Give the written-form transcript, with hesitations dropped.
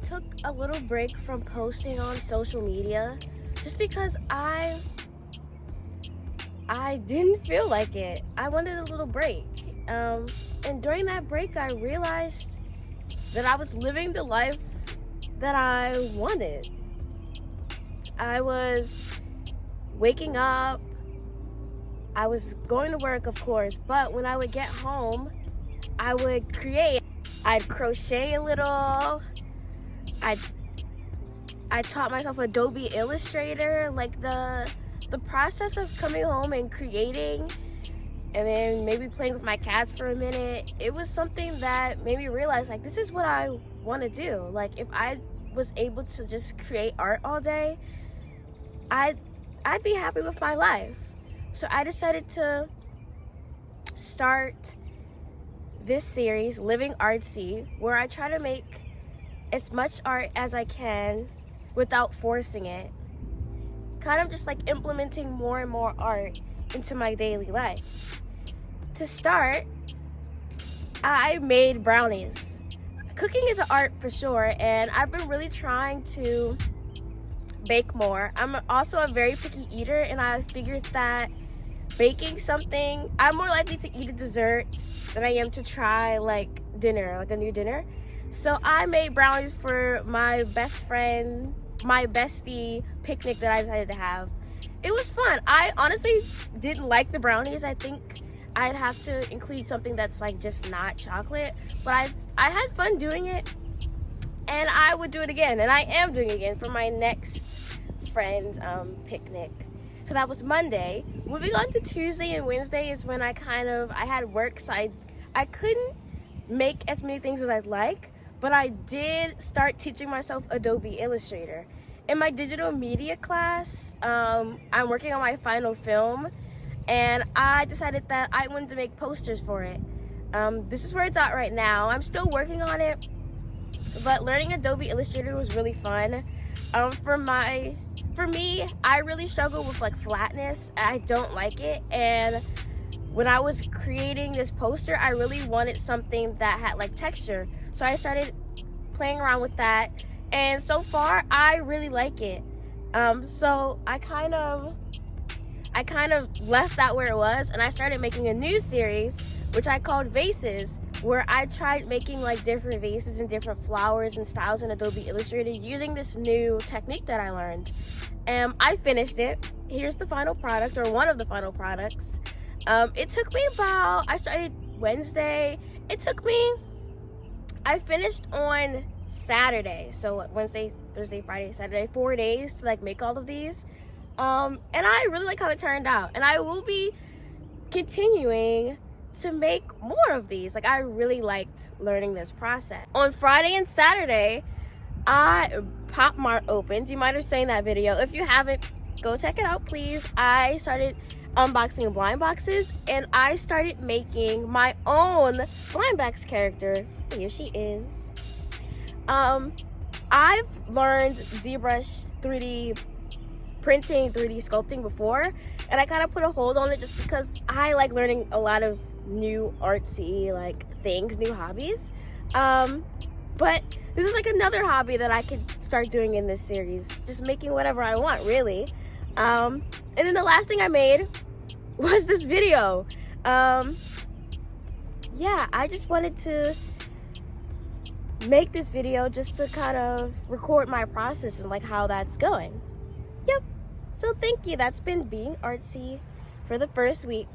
took a little break from posting on social media just because I didn't feel like it. I wanted a little break. And during that break, I realized that I was living the life that I wanted. I was waking up, I was going to work, of course, but when I would get home, I would create. I'd crochet a little. I taught myself Adobe Illustrator, like the process of coming home and creating and then maybe playing with my cats for a minute. It was something that made me realize, like, this is what I want to do. Like, if I was able to just create art all day, I'd be happy with my life. So I decided to start this series, Living Artsy, where I try to make as much art as I can without forcing it. Kind of just like implementing more and more art into my daily life. To start, I made brownies. Cooking is an art for sure, and I've been really trying to bake more. I'm also a very picky eater, and I figured that baking something, I'm more likely to eat a dessert than I am to try like dinner, like a new dinner. So I made brownies for my best friend, my bestie picnic that I decided to have. It was fun. I honestly didn't like the brownies. I think I'd have to include something that's like just not chocolate, but I had fun doing it, and I would do it again, and I am doing it again for my next friend's picnic. So that was Monday. Moving on to Tuesday and Wednesday is when I had work, so I couldn't make as many things as I'd like, but I did start teaching myself Adobe Illustrator. In my digital media class, I'm working on my final film, and I decided that I wanted to make posters for it. This is where it's at right now. I'm still working on it, but learning Adobe Illustrator was really fun. For me, I really struggle with like flatness. I don't like it, and when I was creating this poster, I really wanted something that had like texture. So I started playing around with that, and so far I really like it. So I kind of left that where it was, and I started making a new series which I called Vases, where I tried making like different vases and different flowers and styles in Adobe Illustrator using this new technique that I learned. And I finished it. Here's the final product, or one of the final products. It took me I started Wednesday. I finished on Saturday. So Wednesday, Thursday, Friday, Saturday, 4 days to like make all of these. And I really like how it turned out. And I will be continuing to make more of these. Like, I really liked learning this process. On Friday and Saturday, Pop Mart opened. You might have seen that video. If you haven't, go check it out, please. I started unboxing blind boxes, and I started making my own blind box character. Here she is. I've learned ZBrush 3D printing, 3D sculpting before, and I kind of put a hold on it just because I like learning a lot of new artsy like things, new hobbies. But this is like another hobby that I could start doing in this series, just making whatever I want, really. And then the last thing I made was this video. Yeah, I just wanted to make this video just to kind of record my process and like how that's going. Yep. So thank you. That's been Being Artsy for the first week.